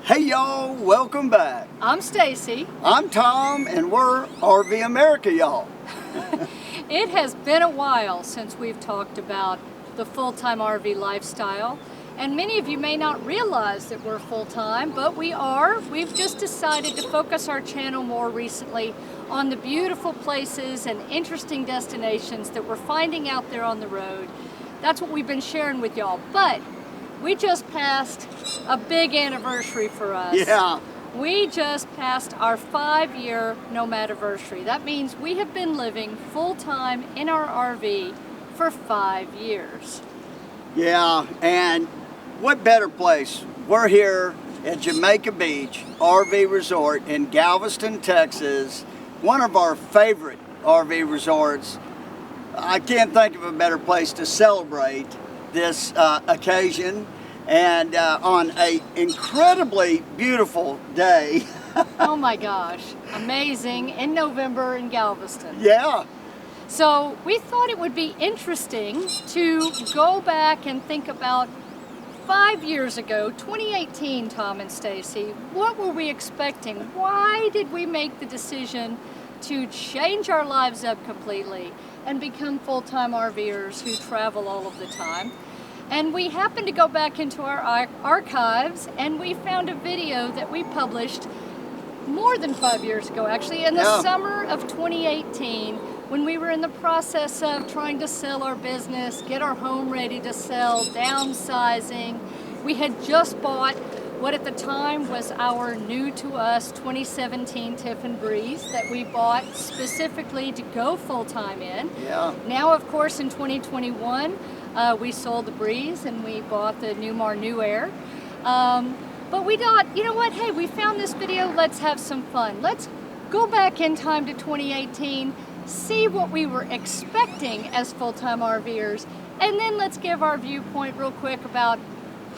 Hey y'all, welcome back. I'm Stacy. I'm Tom and we're RV America y'all. It has been a while since we've talked about the full-time RV lifestyle, and many of you may not realize that we're full-time, but we are. We've just decided to focus our channel more recently on the beautiful places and interesting destinations that we're finding out there on the road. That's what we've been sharing with y'all, but we just passed a big anniversary for us. Yeah. We just passed our 5-year Nomadiversary. That means we have been living full-time in our RV for 5 years. Yeah, and what better place? We're here at Jamaica Beach RV Resort in Galveston, Texas. One of our favorite RV resorts. I can't think of a better place to celebrate this occasion, and on an incredibly beautiful day. Oh my gosh, amazing, in November in Galveston. Yeah. So we thought it would be interesting to go back and think about 5 years ago, 2018, Tom and Stacy. What were we expecting? Why did we make the decision to change our lives up completely and become full-time RVers who travel all of the time? And we happened to go back into our archives and we found a video that we published more than 5 years ago, actually, in the summer of 2018, when we were in the process of trying to sell our business, get our home ready to sell, downsizing. We had just bought what at the time was our new to us 2017 Tiffin Breeze that we bought specifically to go full-time in. Yeah. Now, of course, in 2021, we sold the Breeze and we bought the Newmar New Air. But we thought, you know what, hey, we found this video, let's have some fun. Let's go back in time to 2018, see what we were expecting as full-time RVers, and then let's give our viewpoint real quick about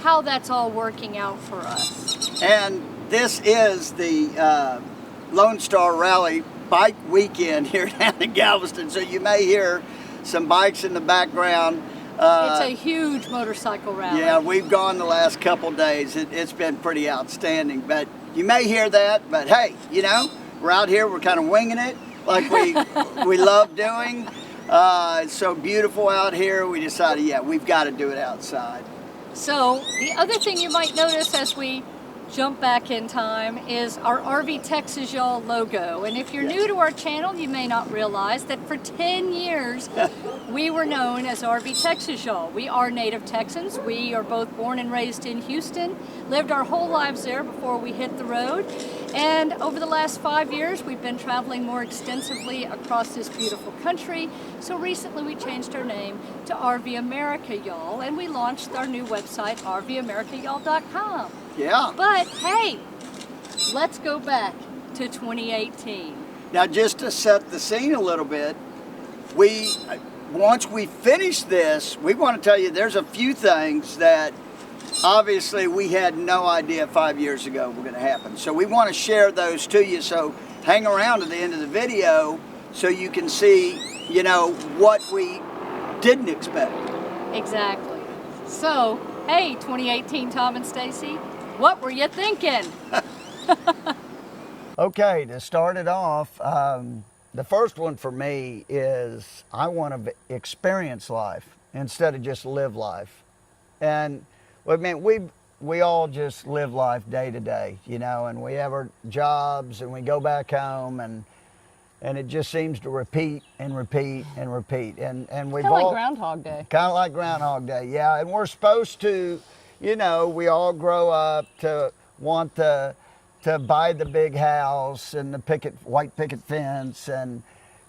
how that's all working out for us. And this is the Lone Star Rally bike weekend here down in Galveston, so you may hear some bikes in the background. It's a huge motorcycle rally. Yeah, we've gone the last couple days. It's been pretty outstanding, but you may hear that, but hey, you know, we're out here, we're kind of winging it like we love doing. It's so beautiful out here, we decided, yeah, we've got to do it outside. So the other thing you might notice as we jump back in time is our RV Texas Y'all logo. And if you're new to our channel, you may not realize that for 10 years we were known as RV Texas Y'all. We are native Texans. We are both born and raised in Houston, lived our whole lives there before we hit the road. And over the last 5 years, we've been traveling more extensively across this beautiful country. So recently we changed our name to RV America Y'all, and we launched our new website, RVamericayall.com. Yeah. But hey, let's go back to 2018. Now, just to set the scene a little bit, once we finish this, we want to tell you there's a few things that obviously we had no idea 5 years ago were going to happen. So we want to share those to you. So hang around to the end of the video so you can see, you know, what we didn't expect. Exactly. So, hey, 2018 Tom and Stacy, what were you thinking? Okay, to start it off, the first one for me is I want to experience life instead of just live life. And I mean, we all just live life day to day, you know, and we have our jobs and we go back home and it just seems to repeat and repeat and repeat. And we've Kind of like Groundhog Day. Kind of like Groundhog Day, yeah. And we're supposed to, you know, we all grow up to want to buy the big house and the white picket fence and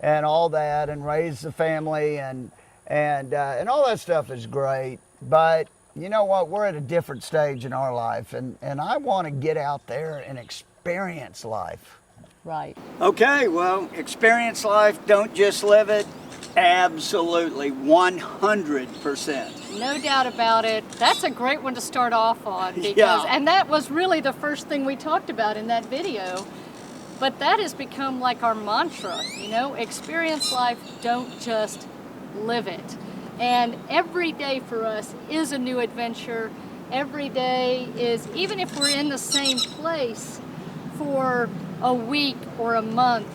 all that, and raise the family and all that stuff is great. But you know what? We're at a different stage in our life, and I want to get out there and experience life. Right. Okay, well, experience life, don't just live it. Absolutely, 100%. No doubt about it. That's a great one to start off on because, Yeah. and that was really the first thing we talked about in that video. But that has become like our mantra, you know, experience life, don't just live it. And every day for us is a new adventure. every day is, even if we're in the same place for a week or a month,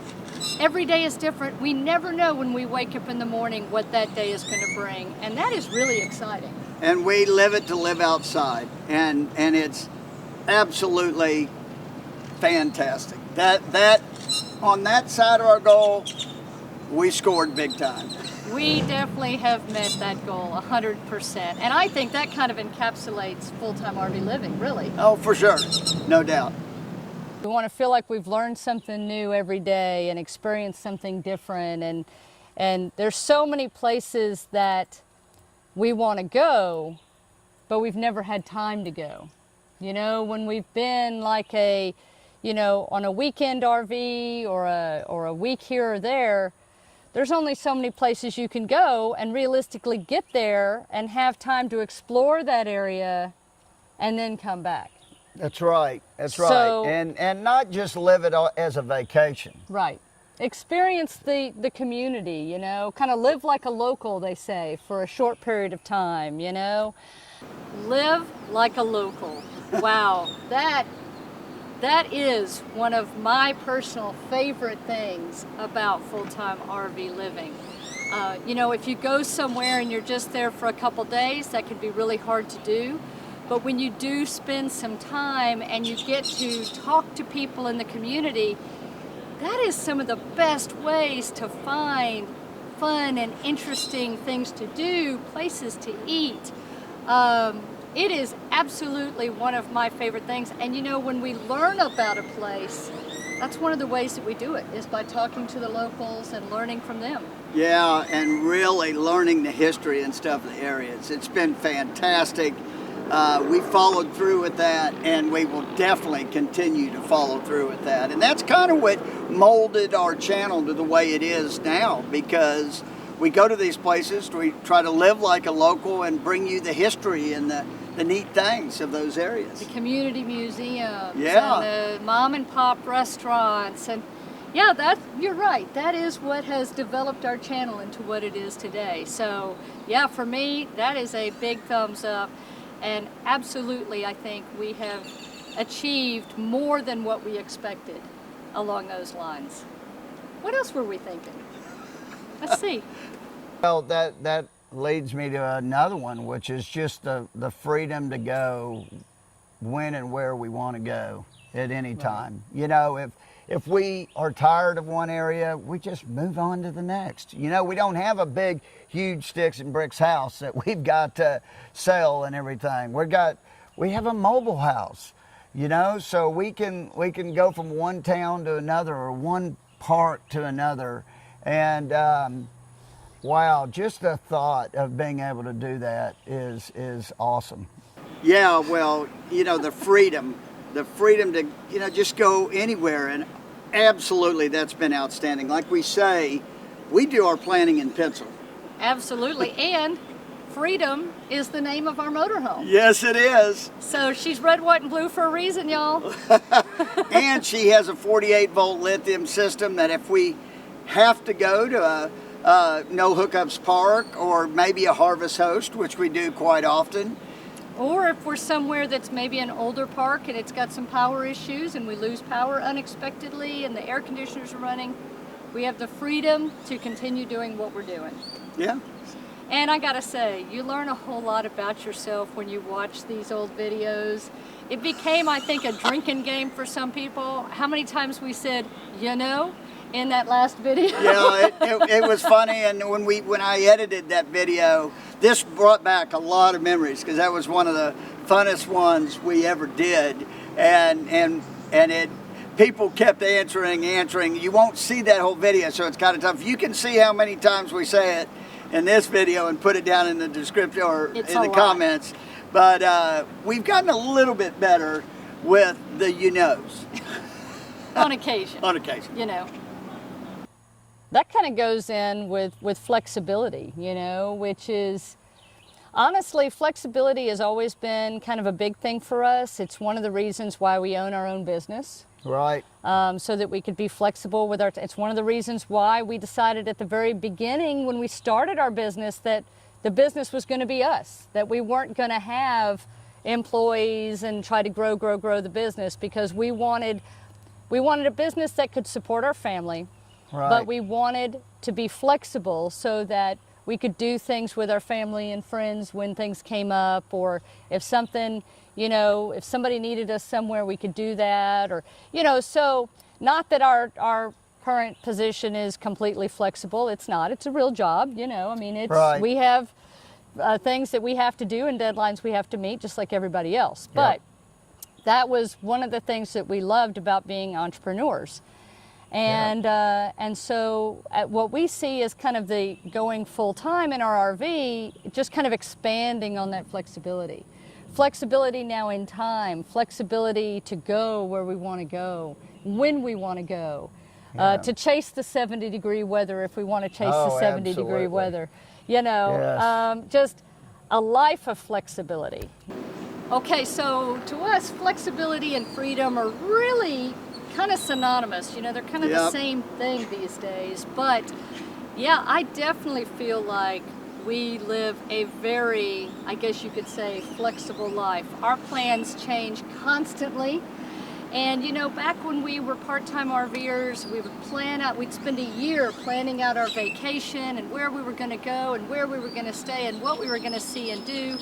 every day is different. We never know when we wake up in the morning what that day is going to bring, and that is really exciting. And we live it to live outside, and it's absolutely fantastic. That on that side of our goal, we scored big time. We definitely have met that goal 100%, and I think that kind of encapsulates full-time RV living, really. Oh, for sure, no doubt. We want to feel like we've learned something new every day and experienced something different, and there's so many places that we want to go, but we've never had time to go. You know, when we've been like a, you know, on a weekend RV or a week here or there, there's only so many places you can go and realistically get there and have time to explore that area and then come back. That's right. That's So- right. And not just live it as a vacation. Right. Experience the community, you know, kind of live like a local, they say, for a short period of time, you know. Live like a local. Wow. That is one of my personal favorite things about full-time RV living. You know, if you go somewhere and you're just there for a couple days, that can be really hard to do. But when you do spend some time and you get to talk to people in the community, that is some of the best ways to find fun and interesting things to do, places to eat. It is absolutely one of my favorite things. And you know, when we learn about a place, that's one of the ways that we do it, is by talking to the locals and learning from them. Yeah, and really learning the history and stuff of the areas. It's been fantastic. We followed through with that, and we will definitely continue to follow through with that. And that's kind of what molded our channel to the way it is now, because we go to these places, we try to live like a local and bring you the history and the neat things of those areas. The community museums, Yeah. and the mom and pop restaurants, and yeah, you're right. That is what has developed our channel into what it is today. So yeah, for me, that is a big thumbs up. And absolutely, I think we have achieved more than what we expected along those lines. What else were we thinking? Let's see. Well, that leads me to another one, which is just the freedom to go when and where we want to go at any time. You know, if we are tired of one area, we just move on to the next. You know, we don't have a big, huge sticks and bricks house that we've got to sell and everything. We have a mobile house, you know, so we can go from one town to another or one park to another. And wow, just the thought of being able to do that is awesome. Yeah, well, you know, the freedom to, you know, just go anywhere, and absolutely that's been outstanding. Like we say, we do our planning in pencil. Absolutely, and Freedom is the name of our motorhome. Yes, it is. So she's red, white, and blue for a reason, y'all. And she has a 48-volt lithium system that if we have to go to a no hookups park or maybe a harvest host, which we do quite often. Or if we're somewhere that's maybe an older park and it's got some power issues and we lose power unexpectedly and the air conditioners are running, we have the freedom to continue doing what we're doing. Yeah. And I gotta say, you learn a whole lot about yourself when you watch these old videos. It became, I think, a drinking game for some people. How many times we said, you know, in that last video? Yeah, it was funny, and when I edited that video, this brought back a lot of memories because that was one of the funnest ones we ever did, and people kept answering. You won't see that whole video, so it's kind of tough. You can see how many times we say it in this video and put it down in the description or in the comments, but we've gotten a little bit better with the you knows. On occasion. On occasion. You know. That kind of goes in with flexibility, you know, which is, honestly, flexibility has always been kind of a big thing for us. It's one of the reasons why we own our own business. Right. So that we could be flexible with it's one of the reasons why we decided at the very beginning when we started our business that the business was going to be us, that we weren't going to have employees and try to grow the business, because we wanted a business that could support our family, but we wanted to be flexible so that we could do things with our family and friends when things came up, or if something, if somebody needed us somewhere, we could do that, or, so not that our current position is completely flexible. It's not. It's a real job, I mean, we have things that we have to do and deadlines we have to meet just like everybody else. But that was one of the things that we loved about being entrepreneurs. And so what we see is kind of the going full time in our RV, just kind of expanding on that flexibility. Flexibility now in time, flexibility to go where we want to go, when we want to go, to chase the 70-degree weather if we want to chase the 70-degree weather. Just a life of flexibility. Okay, so to us, flexibility and freedom are really kind of synonymous. They're kind of the same thing these days. But yeah, I definitely feel like we live a very, I guess you could say, flexible life. Our plans change constantly. And back when we were part-time RVers, we would plan out, we'd spend a year planning out our vacation and where we were going to go and where we were going to stay and what we were going to see and do.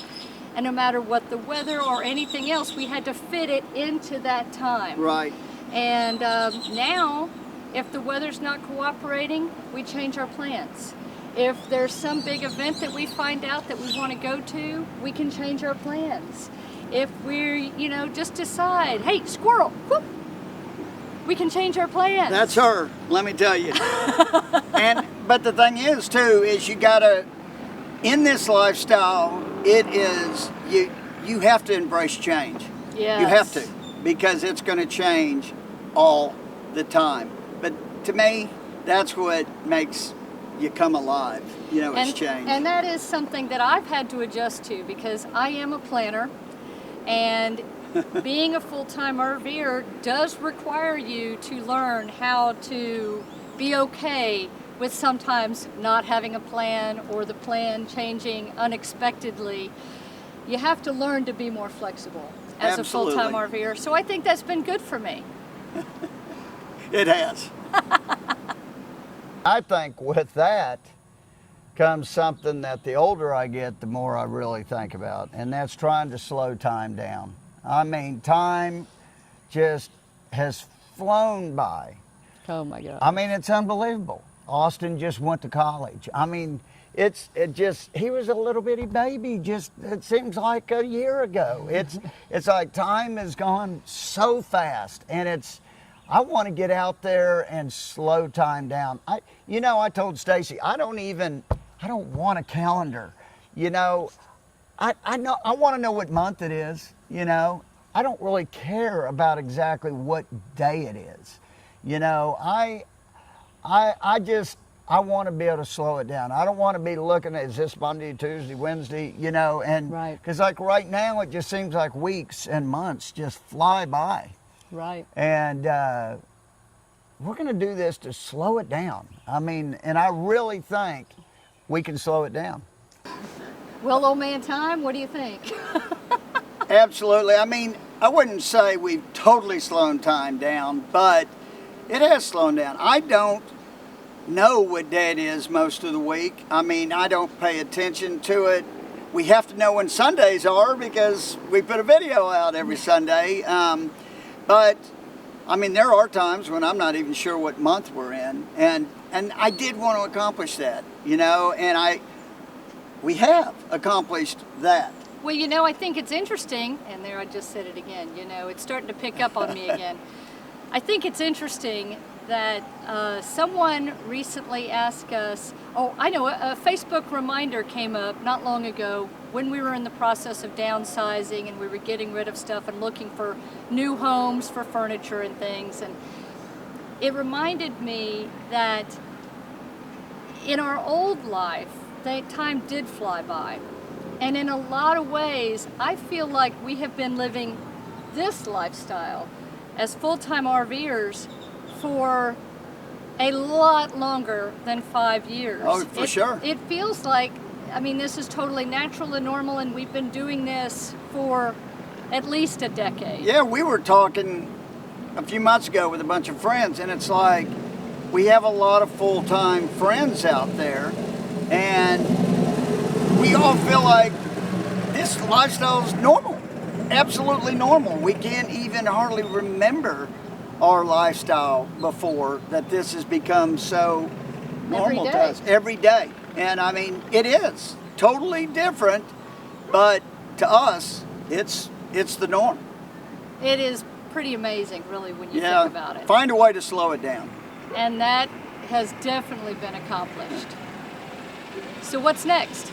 And no matter what the weather or anything else, we had to fit it into that time. Right. And now, if the weather's not cooperating, we change our plans. If there's some big event that we find out that we want to go to, we can change our plans. If we're, just decide, hey, squirrel, whoop, we can change our plans. That's her, let me tell you. But the thing is, too, is you gotta, in this lifestyle, it is, you have to embrace change. Yes. You have to, because it's gonna change all the time. But to me, that's what makes you come alive, it's change. And that is something that I've had to adjust to, because I am a planner. And being a full-time RVer does require you to learn how to be okay with sometimes not having a plan or the plan changing unexpectedly. You have to learn to be more flexible as Absolutely. a full-time RVer. So I think that's been good for me. It has. I think with that comes something that the older I get, the more I really think about, and that's trying to slow time down. I mean, time just has flown by. Oh my God. I mean, it's unbelievable. Austin just went to college. I mean, he was a little bitty baby it seems like a year ago. It's like time has gone so fast, and I want to get out there and slow time down. I told Stacy, I don't want a calendar. I want to know what month it is, I don't really care about exactly what day it is. I want to be able to slow it down. I don't want to be looking at, is this Monday, Tuesday, Wednesday, and because like right now it just seems like weeks and months just fly by. Right. And we're going to do this to slow it down. I mean, and I really think we can slow it down. Well, old man time, what do you think? Absolutely. I mean, I wouldn't say we've totally slowed time down, but it has slowed down. I don't know what day it is most of the week. I mean, I don't pay attention to it. We have to know when Sundays are because we put a video out every Sunday. But I mean, there are times when I'm not even sure what month we're in, and I did want to accomplish that, and we have accomplished that. Well, I think it's interesting, and there I just said it again, it's starting to pick up on me again. I think it's interesting that someone recently asked us, I know, a Facebook reminder came up not long ago when we were in the process of downsizing and we were getting rid of stuff and looking for new homes for furniture and things. And it reminded me that in our old life, time did fly by. And in a lot of ways, I feel like we have been living this lifestyle as full-time RVers for a lot longer than 5 years. Oh, for sure. It feels like, this is totally natural and normal, and we've been doing this for at least a decade. Yeah, we were talking a few months ago with a bunch of friends, and it's like we have a lot of full-time friends out there, and we all feel like this lifestyle is normal, absolutely normal. We can't even hardly remember our lifestyle before that this has become so normal to us every day. And I mean, it is totally different, but to us, it's the norm. It is pretty amazing, really, when you think about it. Find a way to slow it down. And that has definitely been accomplished. So what's next?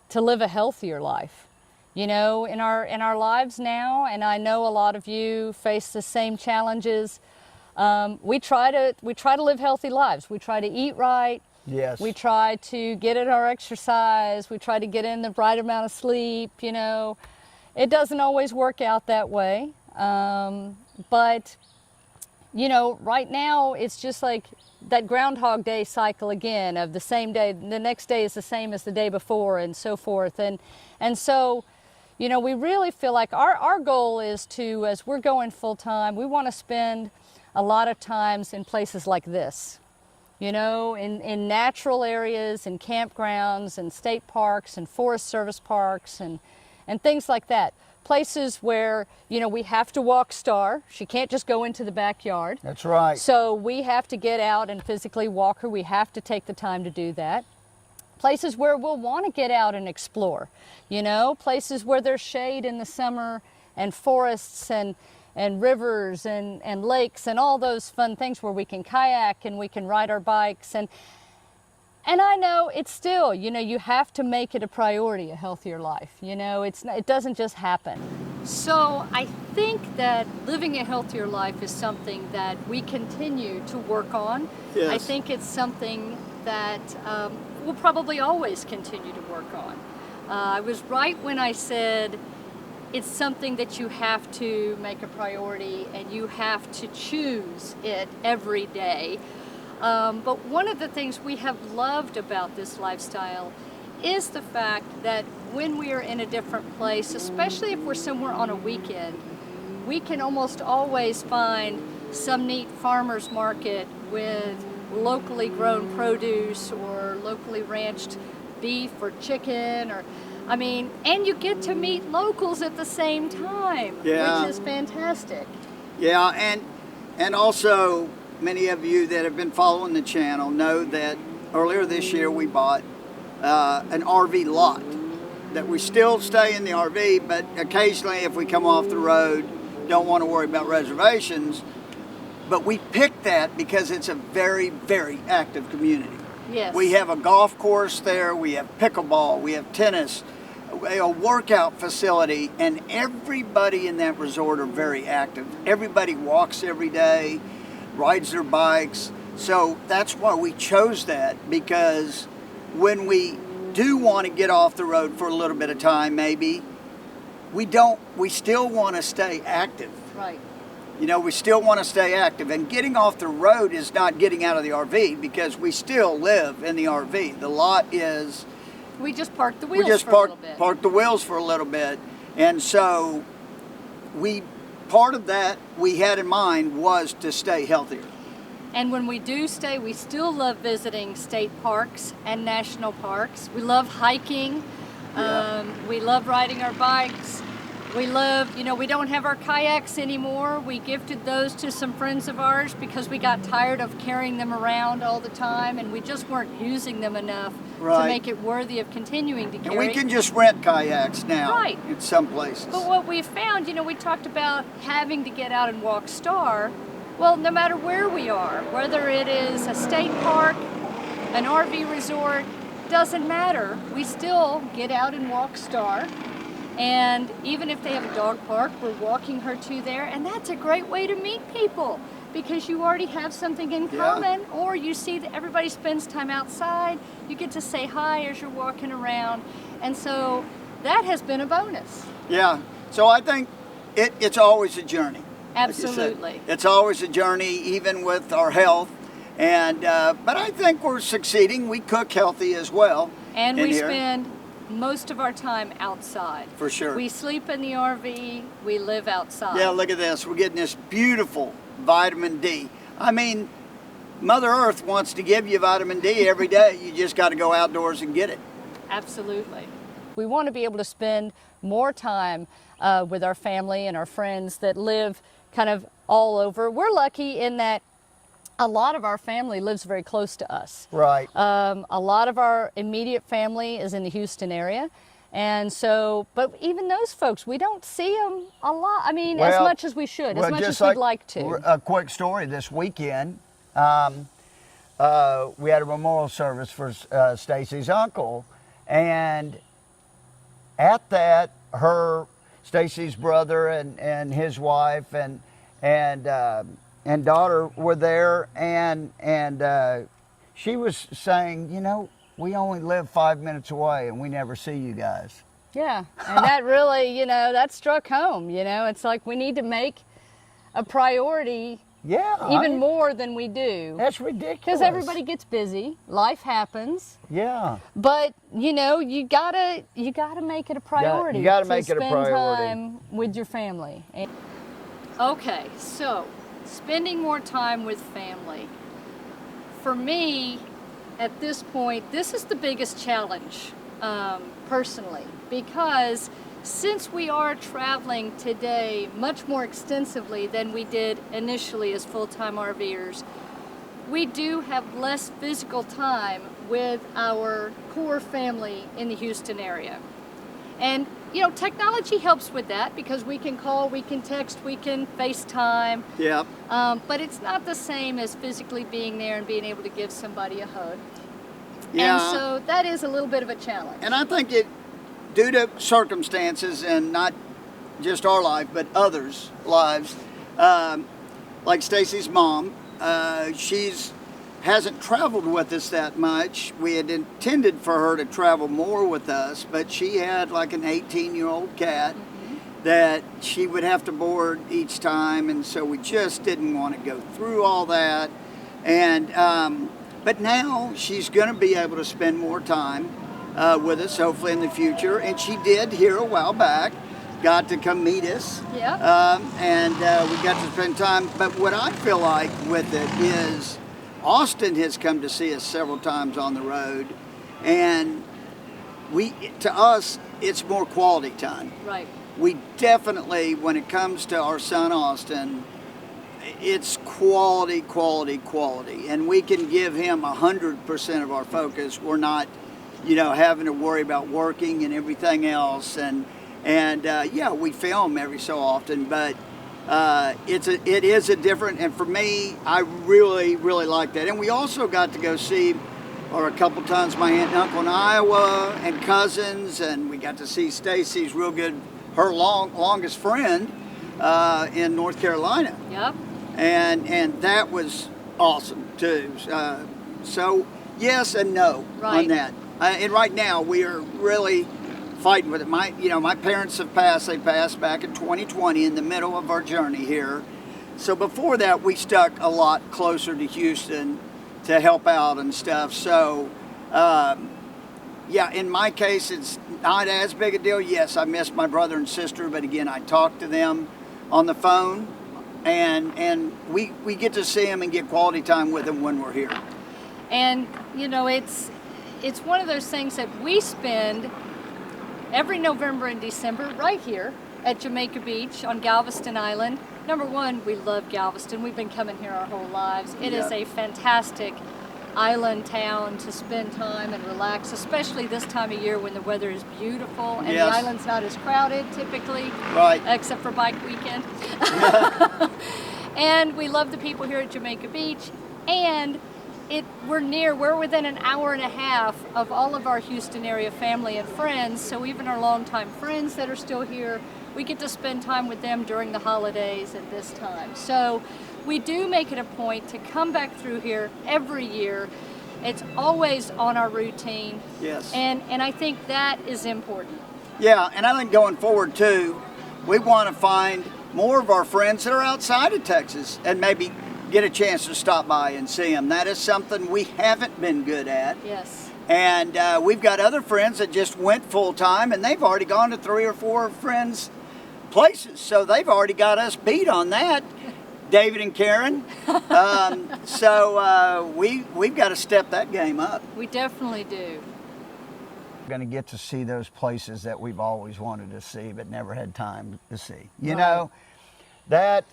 To live a healthier life. You know, in our lives now, and I know a lot of you face the same challenges. We try to live healthy lives. We try to eat right. Yes. We try to get in our exercise. We try to get in the right amount of sleep. You know, it doesn't always work out that way. But you know, right now it's just like that Groundhog Day cycle again of the same day. The next day is the same as the day before, and so forth. And so, you know, we really feel like our goal is to, as we're going full time, we want to spend a lot of times in places like this, you know, in natural areas, in campgrounds, and state parks, and Forest Service parks, and things like that. Places where, you know, we have to walk Star. She can't just go into the backyard. That's right. So we have to get out and physically walk her. We have to take the time to do that. Places where we'll want to get out and explore, you know, places where there's shade in the summer, and forests and rivers and lakes and all those fun things where we can kayak and we can ride our bikes. And I know it's still, you know, you have to make it a priority, a healthier life. You know, it doesn't just happen. So I think that living a healthier life is something that we continue to work on. Yes. I think it's something that we'll probably always continue to work on. I was right when I said it's something that you have to make a priority and you have to choose it every day. But one of the things we have loved about this lifestyle is the fact that when we are in a different place, especially if we're somewhere on a weekend, we can almost always find some neat farmer's market with locally grown produce or locally ranched beef or chicken, or I mean, and you get to meet locals at the same time, which is fantastic. Yeah, and also many of you that have been following the channel know that earlier this year we bought an RV lot that we still stay in the RV, but occasionally if we come off the road, don't want to worry about reservations. But we picked that because it's a very, very active community. Yes. We have a golf course there, we have pickleball, we have tennis, a workout facility, and everybody in that resort are very active. Everybody walks every day, rides their bikes. So that's why we chose that, because when we do want to get off the road for a little bit of time, maybe, we still want to stay active. Right. You know, we still want to stay active, and getting off the road is not getting out of the RV, because we still live in the RV. The lot is... We just park the wheels for a little bit. Park the wheels for a little bit. And so part of that we had in mind was to stay healthier. And when we do stay, we still love visiting state parks and national parks. We love hiking. We love riding our bikes. We love, you know, we don't have our kayaks anymore. We gifted those to some friends of ours because we got tired of carrying them around all the time, and we just weren't using them enough to make it worthy of continuing to carry. And we can just rent kayaks now in some places. But what we found, you know, we talked about having to get out and walk Star. Well, no matter where we are, whether it is a state park, an RV resort, doesn't matter. We still get out and walk Star. And even if they have a dog park, we're walking her to there. And that's a great way to meet people, because you already have something in common, or you see that everybody spends time outside. You get to say hi as you're walking around. And so that has been a bonus. Yeah. So I think it's always a journey. Absolutely. Like it's always a journey, even with our health. And but I think we're succeeding. We cook healthy as well. And we spend most of our time outside. For sure. We sleep in the RV, we live outside. Yeah, look at this. We're getting this beautiful vitamin D. I mean, Mother Earth wants to give you vitamin D every day. You just got to go outdoors and get it. Absolutely. We want to be able to spend more time with our family and our friends that live kind of all over. We're lucky in that a lot of our family lives very close to us. Right. A lot of our immediate family is in the Houston area. And so, but even those folks, we don't see them a lot. I mean, as much as we should, as much as we'd like to. A quick story this weekend. We had a memorial service for Stacy's uncle, and at that, Stacy's brother and his wife and daughter were there, and she was saying, you know, we only live 5 minutes away and we never see you guys. Yeah, and that really, you know, that struck home. You know, it's like we need to make a priority. Yeah, even more than we do. That's ridiculous. Because everybody gets busy, life happens. Yeah. But you know, you gotta make it a priority. You gotta make it a priority. Spend time with your family. Okay, so spending more time with family. For me, at this point, this is the biggest challenge, personally, because since we are traveling today much more extensively than we did initially as full-time RVers, we do have less physical time with our core family in the Houston area. And you know, technology helps with that because we can call, we can text, we can FaceTime. Yeah. But it's not the same as physically being there and being able to give somebody a hug. Yeah. And so that is a little bit of a challenge. And I think due to circumstances and not just our life, but others' lives, like Stacy's mom, she's hasn't traveled with us that much. We had intended for her to travel more with us, but she had like an 18-year-old cat that she would have to board each time, and so we just didn't want to go through all that. And but now she's going to be able to spend more time with us, hopefully in the future. And she did here a while back, got to come meet us. Yeah. And we got to spend time. But what I feel like with it is Austin has come to see us several times on the road, and to us, it's more quality time. Right. We definitely, when it comes to our son Austin, it's quality, quality, quality, and we can give him 100% of our focus. We're not, you know, having to worry about working and everything else, and yeah, we film every so often, but it is a different, and for me, I really, really like that. And we also got to go see, or a couple times, my aunt and uncle in Iowa and cousins, and we got to see Stacy's real good, her longest friend in North Carolina. Yep. And that was awesome too. So yes and no on that. And right now we are really fighting with it. My parents have passed. They passed back in 2020 in the middle of our journey here. So before that, we stuck a lot closer to Houston to help out and stuff. So yeah, in my case, it's not as big a deal. Yes, I miss my brother and sister, but again, I talk to them on the phone, and we get to see them and get quality time with them when we're here. And you know, it's one of those things that we spend every November and December right here at Jamaica Beach on Galveston Island. Number one, we love Galveston. We've been coming here our whole lives. It is a fantastic island town to spend time and relax, especially this time of year when the weather is beautiful and the island's not as crowded typically, except for bike weekend. And we love the people here at Jamaica Beach, and we're within an hour and a half of all of our Houston area family and friends, so even our longtime friends that are still here, we get to spend time with them during the holidays at this time. So we do make it a point to come back through here every year. It's always on our routine. Yes. And I think that is important. Yeah, and I think going forward too, we want to find more of our friends that are outside of Texas and maybe get a chance to stop by and see them. That is something we haven't been good at. Yes. And we've got other friends that just went full-time, and they've already gone to 3 or 4 friends' places. So they've already got us beat on that, David and Karen. We've got to step that game up. We definitely do. Going to get to see those places that we've always wanted to see but never had time to see. You Right. know, that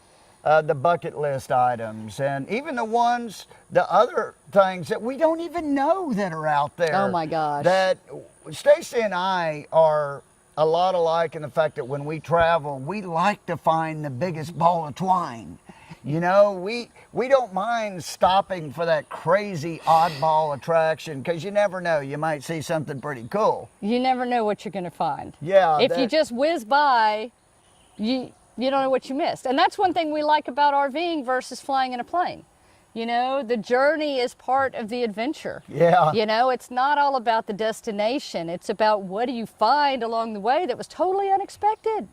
the bucket list items, and even the other things that we don't even know that are out there. Oh my gosh. That Stacy and I are a lot alike in the fact that when we travel, we like to find the biggest ball of twine. You know, we don't mind stopping for that crazy oddball attraction, because you never know, you might see something pretty cool. You never know what you're going to find. Yeah. If you just whiz by, you don't know what you missed. And that's one thing we like about RVing versus flying in a plane. You know, the journey is part of the adventure. Yeah. You know, it's not all about the destination. It's about what do you find along the way that was totally unexpected,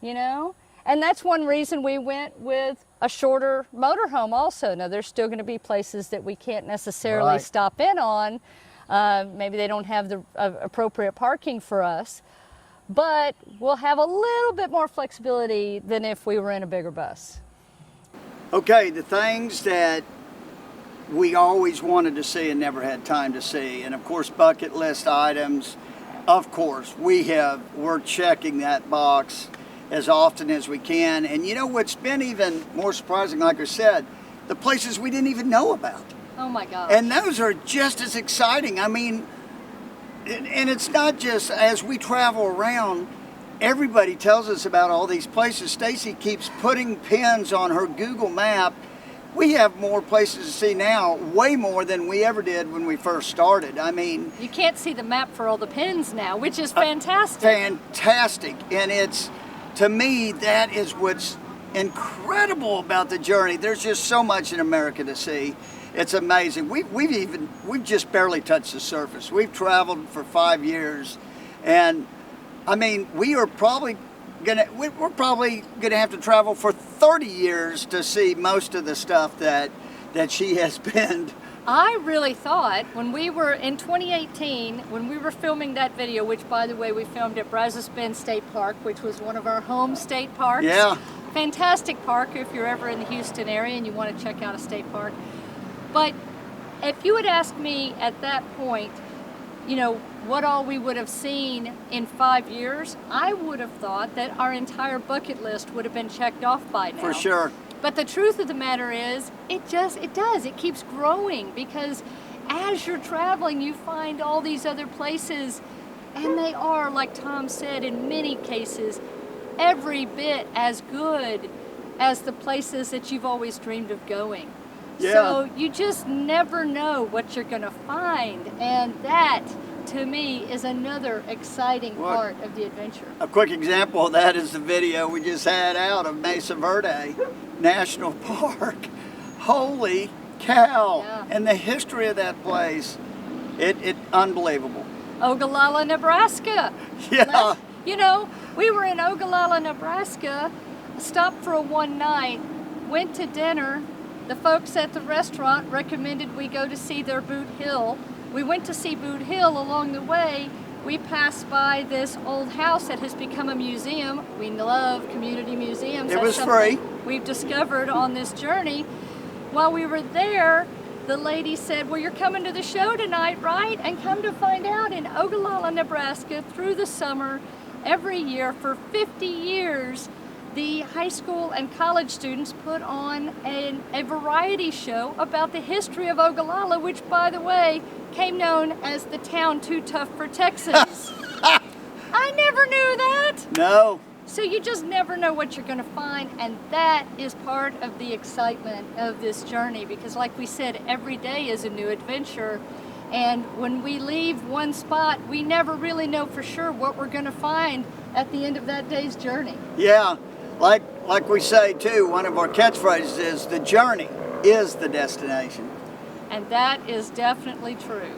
you know? And that's one reason we went with a shorter motorhome also. Now, there's still going to be places that we can't necessarily Right. stop in on. Maybe they don't have the appropriate parking for us. But we'll have a little bit more flexibility than if we were in a bigger bus. Okay, the things that we always wanted to see and never had time to see, and of course bucket list items, of course, we're checking that box as often as we can. And you know what's been even more surprising, like I said, the places we didn't even know about. Oh my gosh. And those are just as exciting. I mean, and it's not just as we travel around, everybody tells us about all these places. Stacy keeps putting pins on her Google map. We have more places to see now, way more than we ever did when we first started. I mean, You can't see the map for all the pins now, which is fantastic. fantastic. And it's, to me, that is what's incredible about the journey. There's just so much in America to see. It's amazing. We've just barely touched the surface. We've traveled for 5 years, and I mean, we're probably gonna have to travel for 30 years to see most of the stuff that she has been. I really thought when we were in 2018, when we were filming that video, which by the way, we filmed at Brazos Bend State Park, which was one of our home state parks. Yeah. Fantastic park if you're ever in the Houston area and you want to check out a state park. But if you had asked me at that point, you know, what all we would have seen in 5 years, I would have thought that our entire bucket list would have been checked off by now. For sure. But the truth of the matter is, it keeps growing, because as you're traveling, you find all these other places, and they are, like Tom said, in many cases, every bit as good as the places that you've always dreamed of going. Yeah. So you just never know what you're going to find, and that, to me, is another exciting part of the adventure. A quick example of that is the video we just had out of Mesa Verde National Park. Holy cow! Yeah. And the history of that place, it unbelievable. Ogallala, Nebraska. Yeah. You know, we were in Ogallala, Nebraska, stopped for a one night, went to dinner. The folks at the restaurant recommended we go to see their Boot Hill. We went to see Boot Hill. Along the way, we passed by this old house that has become a museum. We love community museums. It That's was something free. We've discovered on this journey. While we were there, the lady said, well, you're coming to the show tonight, right? And come to find out, in Ogallala, Nebraska, through the summer, every year for 50 years, the high school and college students put on a variety show about the history of Ogallala, which, by the way, came known as the town too tough for Texans. I never knew that. No. So you just never know what you're going to find, and that is part of the excitement of this journey, because like we said, every day is a new adventure, and when we leave one spot, we never really know for sure what we're going to find at the end of that day's journey. Yeah. Like we say too, one of our catchphrases is the journey is the destination. And that is definitely true.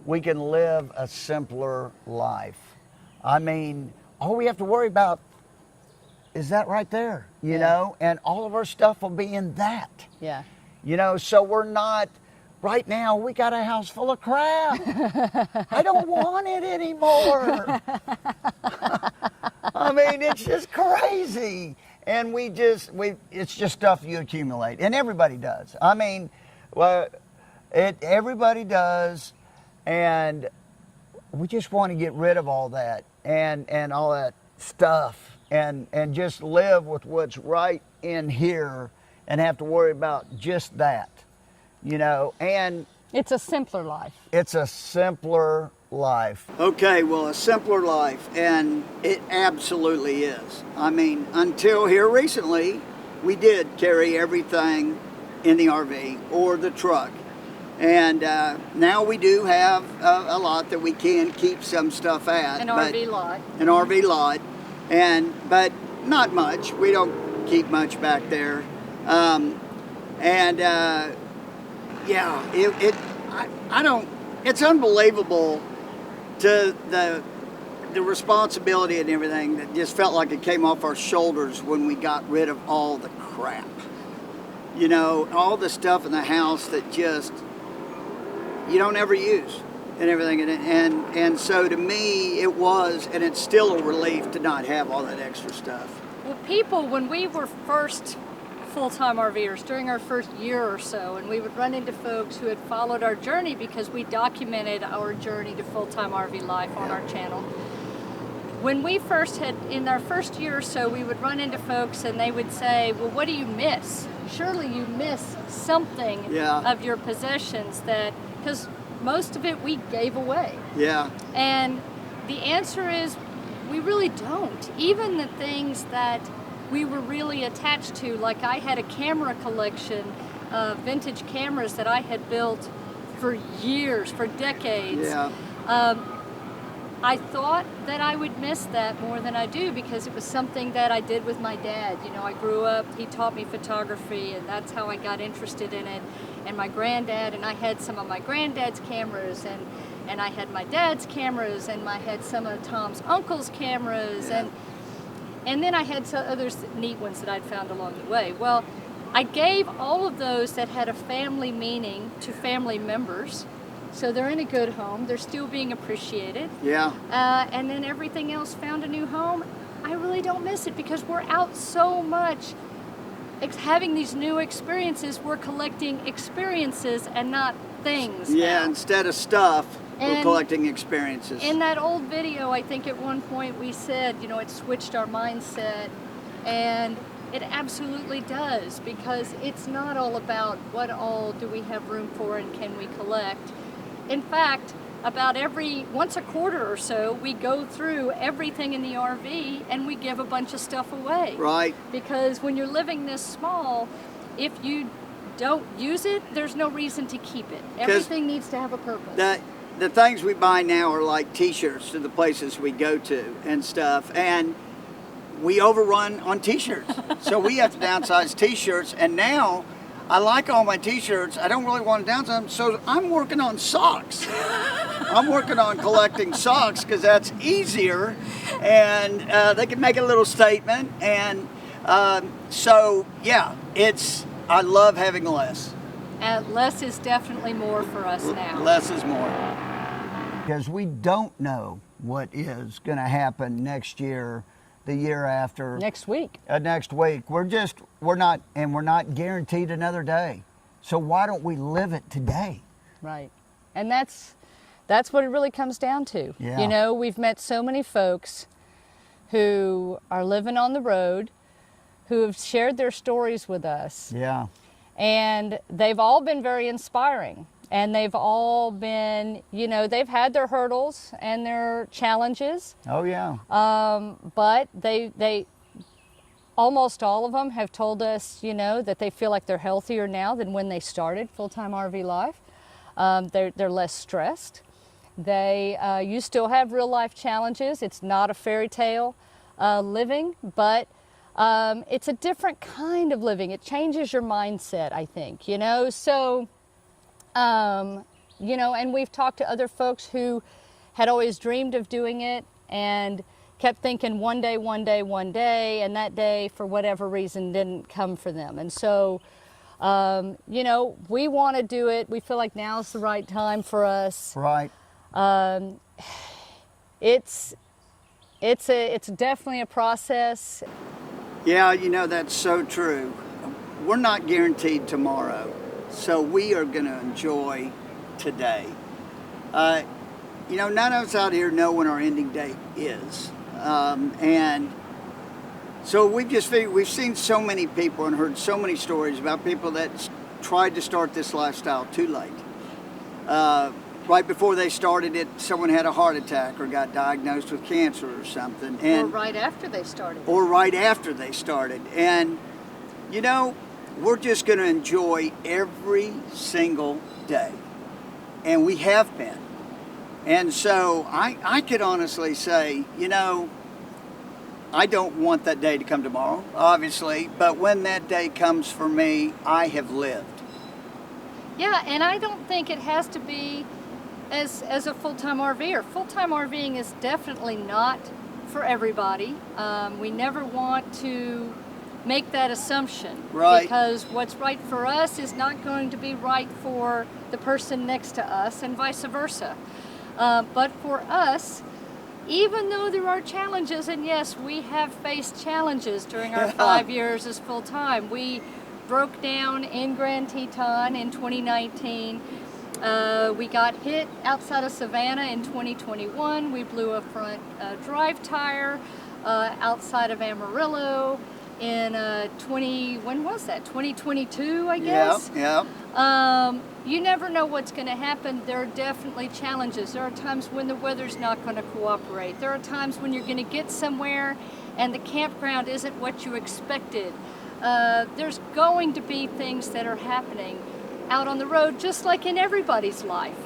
We can live a simpler life. I mean, all we have to worry about is that right there, you know, and all of our stuff will be in that. Yeah. You know, so we're not right now we got a house full of crap. I don't want it anymore. I mean, it's just crazy. And it's just stuff you accumulate, and everybody does. I mean, well, everybody does, and we just want to get rid of all that and all that stuff, and just live with what's right in here, and have to worry about just that, you know. And It's a simpler life. it's a simpler life. Okay, well, a simpler life, and it absolutely is. I mean, until here recently, we did carry everything in the RV or the truck. And now we do have a lot that we can keep some stuff at. An RV lot. An RV lot, but not much. We don't keep much back there. It's unbelievable to the responsibility and everything that just felt like it came off our shoulders when we got rid of all the crap. You know, all the stuff in the house that just you don't ever use and everything. And so to me, it was, and it's still a relief to not have all that extra stuff. Well, people, when we were first full-time RVers, during our first year or so, and we would run into folks who had followed our journey because we documented our journey to full-time RV life on our channel. When we first had, in our first year or so, we would run into folks and they would say, well, what do you miss? Surely you miss something of your possessions that, because most of it we gave away. Yeah. And the answer is, we really don't. Even the things that we were really attached to, like I had a camera collection of vintage cameras that I had built for years, for decades. Yeah. I thought that I would miss that more than I do because it was something that I did with my dad. You know, I grew up, he taught me photography, and that's how I got interested in it. And my granddad, and I had some of my granddad's cameras, and I had my dad's cameras, and I had some of Tom's uncle's cameras, and then I had some other neat ones that I'd found along the way. Well, I gave all of those that had a family meaning to family members. So they're in a good home. They're still being appreciated. Yeah. And then everything else found a new home. I really don't miss it because we're out so much having these new experiences. We're collecting experiences and not things. Yeah, now. instead of stuff, we're collecting experiences. In that old video, I think at one point we said, you know, it switched our mindset, and it absolutely does, because it's not all about what all do we have room for and can we collect. In fact, about once a quarter or so, we go through everything in the RV and we give a bunch of stuff away. Right. Because when you're living this small, if you don't use it, there's no reason to keep it. Everything needs to have a purpose. The things we buy now are like t-shirts to the places we go to and stuff, and we overrun on t-shirts. So we have to downsize t-shirts, and now I like all my t-shirts. I don't really want to downsize them, so I'm working on socks. I'm working on collecting socks because that's easier, and they can make a little statement. And so, yeah, I love having less. Less is definitely more for us now. Less is more. Because we don't know what is going to happen next year, the year after. Next week. Next week. We're not guaranteed another day. So why don't we live it today? Right. And that's what it really comes down to. Yeah. You know, we've met so many folks who are living on the road, who have shared their stories with us. Yeah. And they've all been very inspiring. And they've all been, you know, they've had their hurdles and their challenges. Oh, yeah. But they almost all of them have told us, you know, that they feel like they're healthier now than when they started full-time RV life. They're less stressed. You still have real life challenges. It's not a fairy tale living, but it's a different kind of living. It changes your mindset, I think, you know. So, you know, and we've talked to other folks who had always dreamed of doing it and kept thinking one day, and that day, for whatever reason, didn't come for them. And so You know, we want to do it. We feel like now's the right time for us. Right. It's definitely a process. Yeah, you know, that's so true. We're not guaranteed tomorrow, so we are going to enjoy today. You know, none of us out here know when our ending date is. And so we've just figured, we've seen so many people and heard so many stories about people that tried to start this lifestyle too late. Right before they started it, someone had a heart attack or got diagnosed with cancer or something. Or right after they started. Or right after they started. And, you know, we're just going to enjoy every single day. And we have been. And so I could honestly say, you know, I don't want that day to come tomorrow, obviously, but when that day comes for me, I have lived. Yeah, and I don't think it has to be as a full-time RVer. Full-time RVing is definitely not for everybody. We never want to make that assumption. Right. Because what's right for us is not going to be right for the person next to us and vice versa. But for us, even though there are challenges, and yes, we have faced challenges during our 5 years as full-time. We broke down in Grand Teton in 2019. We got hit outside of Savannah in 2021. We blew a front drive tire outside of Amarillo in when was that? 2022, I guess. Yeah. You never know what's going to happen. There are definitely challenges. There are times when the weather's not going to cooperate. There are times when you're going to get somewhere and the campground isn't what you expected. There's going to be things that are happening out on the road, just like in everybody's life.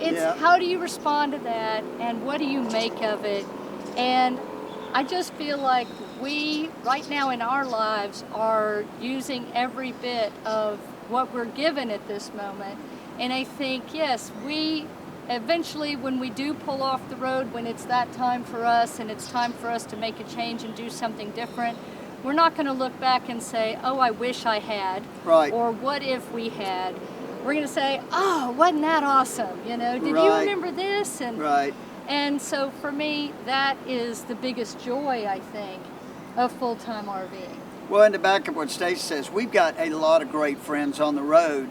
It's how do you respond to that, and what do you make of it? And I just feel like we, right now in our lives, are using every bit of what we're given at this moment. And I think, yes, we eventually, when we do pull off the road, when it's that time for us and it's time for us to make a change and do something different, we're not going to look back and say, oh, I wish I had, Right. or what if we had. We're going to say, oh, wasn't that awesome? You know, did you Right. remember this? And Right. and so for me, that is the biggest joy, I think, of full-time RVing. Well, and to back up what Stacey says, we've got a lot of great friends on the road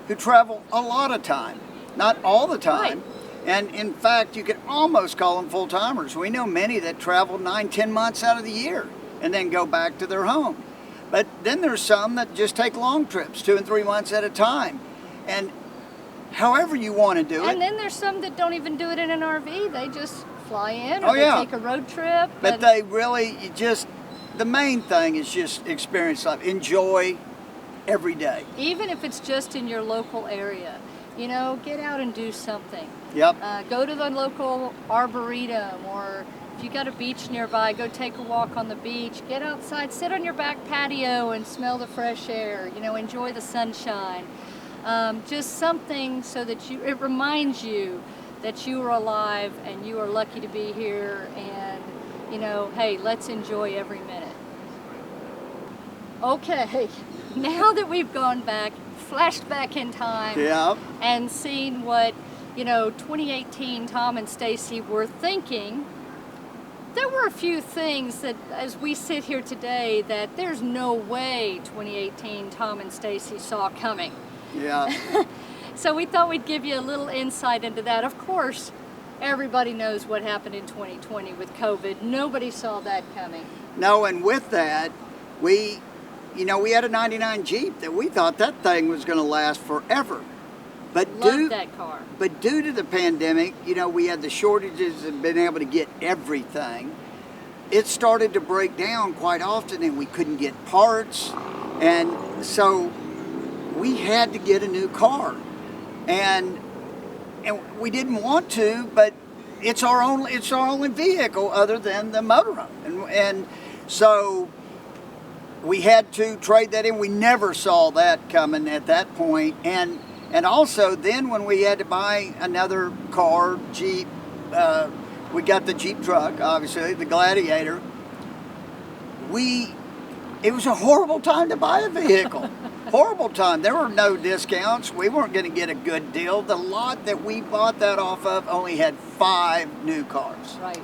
who travel a lot of time, not all the time. Right. And in fact, you could almost call them full-timers. We know many that travel 9-10 months out of the year and then go back to their home. But then there's some that just take long trips, 2 and 3 months at a time. And however you want to do it. And then there's some that don't even do it in an RV. They just fly in, or Oh, they yeah. take a road trip. But and they really, the main thing is just experience life. Enjoy every day. even if it's just in your local area, you know, get out and do something. Yep. Go to the local arboretum, or if you got a beach nearby, go take a walk on the beach. Get outside, sit on your back patio and smell the fresh air. You know, enjoy the sunshine. Just something so that it reminds you that you are alive and you are lucky to be here, and, you know, hey, let's enjoy every minute. Okay, now that we've gone back, flashed back in time, Yeah. and seen what, you know, 2018 Tom and Stacey were thinking, there were a few things that, as we sit here today, that there's no way 2018 Tom and Stacey saw coming. Yeah. So we thought we'd give you a little insight into that. Of course, everybody knows what happened in 2020 with COVID. Nobody saw that coming. No, and with that, we had a 99 Jeep that we thought that thing was going to last forever. But Loved that car. But due to the pandemic, you know, we had the shortages and been able to get everything. It started to break down quite often, and we couldn't get parts. And so we had to get a new car. And we didn't want to, but it's our only vehicle other than the motorhome. And so we had to trade that in. We never saw that coming at that point. And also then when we had to buy another car, Jeep, we got the Jeep truck, obviously, the Gladiator. It was a horrible time to buy a vehicle. horrible time. There were no discounts. We weren't going to get a good deal. The lot that we bought that off of only had 5 new cars. Right.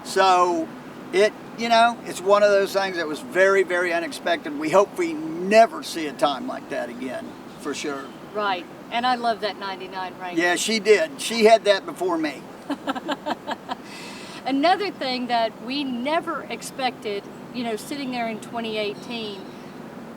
So it's one of those things that was very, very unexpected. We hope we never see a time like that again, for sure. Right. And I love that 99 Wrangler. Yeah, she did. She had that before me. Another thing that we never expected, sitting there in 2018,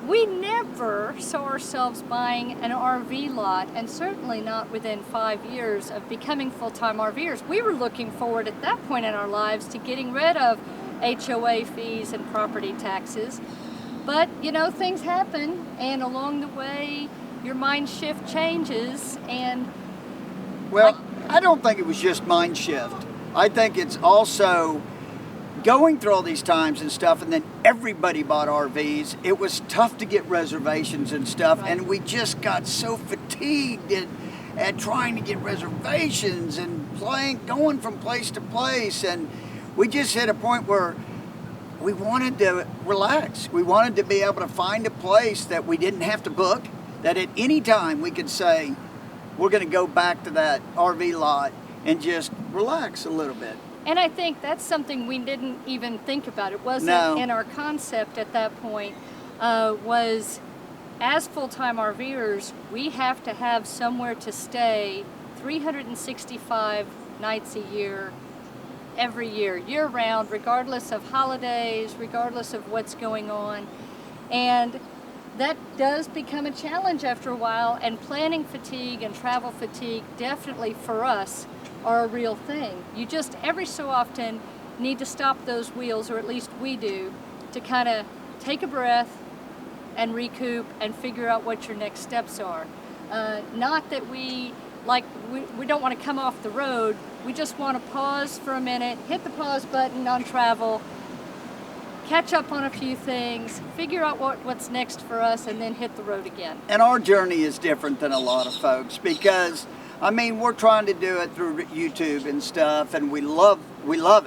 we never saw ourselves buying an RV lot, and certainly not within 5 years of becoming full-time RVers. We were looking forward at that point in our lives to getting rid of HOA fees and property taxes. But, things happen, and along the way, your mind shift changes, and... Well, I don't think it was just mind shift. I think it's also going through all these times and stuff, and then everybody bought RVs. It was tough to get reservations and stuff, Right. and we just got so fatigued at trying to get reservations and going from place to place, and we just hit a point where we wanted to relax. We wanted to be able to find a place that we didn't have to book, that at any time we could say, we're going to go back to that RV lot and just relax a little bit. And I think that's something we didn't even think about. It wasn't No. in our concept at that point, was as full-time RVers, we have to have somewhere to stay 365 nights a year, every year, year-round, regardless of holidays, regardless of what's going on. And that does become a challenge after a while, and planning fatigue and travel fatigue definitely for us are a real thing. You just every so often need to stop those wheels, or at least we do, to kind of take a breath and recoup and figure out what your next steps are. Not that we don't want to come off the road, we just want to pause for a minute, hit the pause button on travel, catch up on a few things, figure out what's next for us, and then hit the road again. And our journey is different than a lot of folks because, we're trying to do it through YouTube and stuff, and we love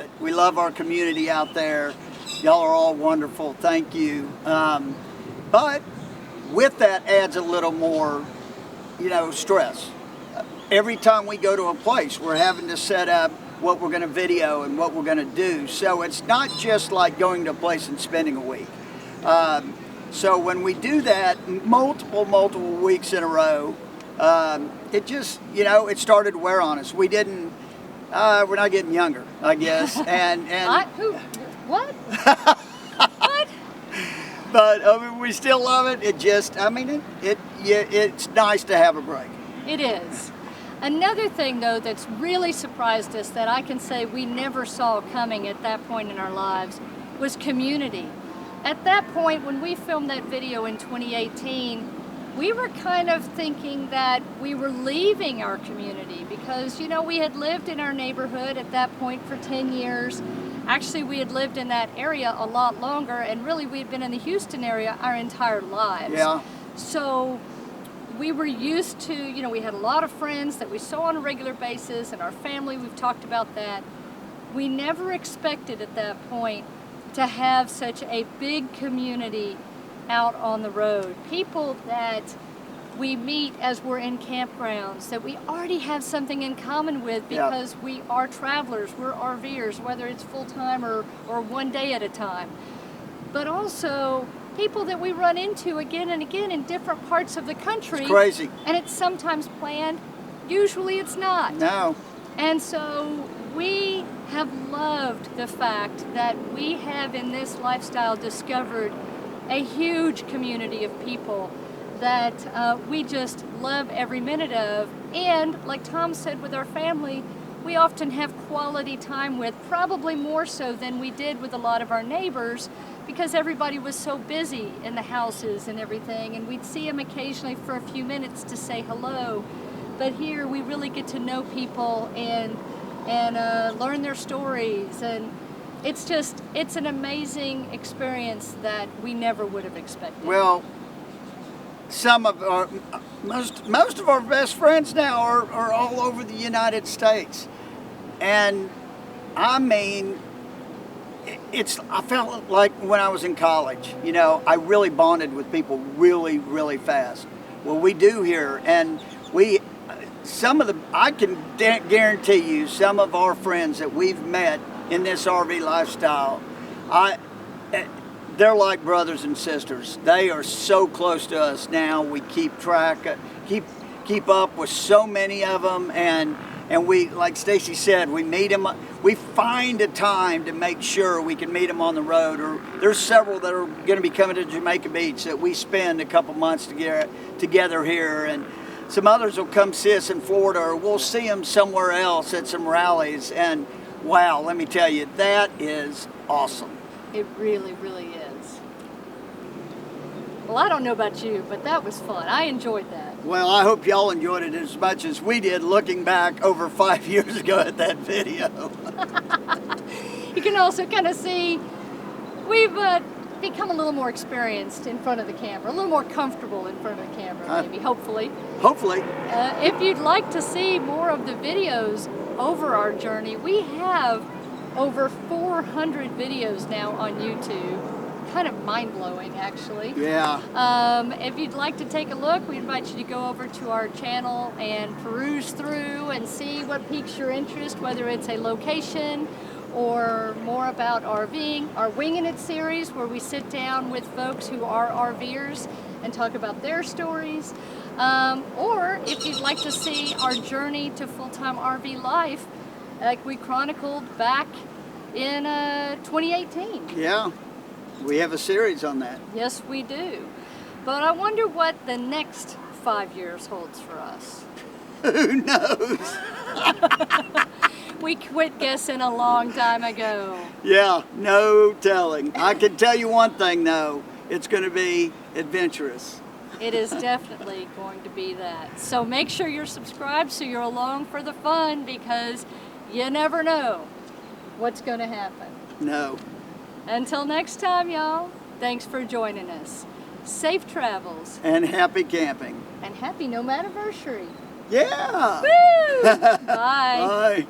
it. We love our community out there. Y'all are all wonderful. Thank you. But with that adds a little more, stress. Every time we go to a place, we're having to set up what we're going to video and what we're going to do. So it's not just like going to a place and spending a week. So when we do that multiple weeks in a row, it just, it started to wear on us. We didn't, we're not getting younger, I guess. And What? What? But we still love it. It just, it's nice to have a break. It is. Another thing, though, that's really surprised us that I can say we never saw coming at that point in our lives was community. At that point, when we filmed that video in 2018, we were kind of thinking that we were leaving our community because, we had lived in our neighborhood at that point for 10 years. Actually, we had lived in that area a lot longer, and really we had been in the Houston area our entire lives. Yeah. So we were used to, we had a lot of friends that we saw on a regular basis, and our family, we've talked about that. We never expected at that point to have such a big community out on the road. People that we meet as we're in campgrounds, that we already have something in common with because we are travelers, we're RVers, whether it's full-time or one day at a time. But also people that we run into again and again in different parts of the country. It's crazy. And it's sometimes planned, usually it's not. No. And so we have loved the fact that we have in this lifestyle discovered a huge community of people that we just love every minute of. And like Tom said, with our family, we often have quality time with, probably more so than we did with a lot of our neighbors, because everybody was so busy in the houses and everything, and we'd see them occasionally for a few minutes to say hello. But here we really get to know people and learn their stories, and it's an amazing experience that we never would have expected. Well, some of our most of our best friends now are all over the United States, and I felt like when I was in college, you know, I really bonded with people really, really fast. Well, we do here, and I can guarantee you, some of our friends that we've met in this RV lifestyle, they're like brothers and sisters. They are so close to us now. We keep track, keep up with so many of them, and we, like Stacy said, we meet them. We find a time to make sure we can meet them on the road. Or there's several that are going to be coming to Jamaica Beach that we spend a couple months together here, and some others will come see us in Florida, or we'll see them somewhere else at some rallies. And wow, let me tell you, that is awesome. It really, really is. Well, I don't know about you, but that was fun. I enjoyed that. Well, I hope y'all enjoyed it as much as we did looking back over 5 years ago at that video. You can also kind of see we've become a little more experienced in front of the camera, a little more comfortable in front of the camera, maybe, hopefully. Hopefully. If you'd like to see more of the videos over our journey, we have over 400 videos now on YouTube. Kind of mind-blowing, actually. Yeah. If you'd like to take a look, we invite you to go over to our channel and peruse through and see what piques your interest, whether it's a location or more about RVing. Our Winging It series, where we sit down with folks who are RVers and talk about their stories. Or if you'd like to see our journey to full-time RV life, like we chronicled back in 2018. Yeah. We have a series on that. Yes, we do. But I wonder what the next 5 years holds for us. Who knows? We quit guessing a long time ago. Yeah, no telling. I can tell you one thing, though. It's going to be adventurous. It is definitely going to be that. So make sure you're subscribed so you're along for the fun, because you never know what's going to happen. No. Until next time, y'all, thanks for joining us. Safe travels. And happy camping. And happy Nomadiversary. Yeah. Woo! Bye. Bye.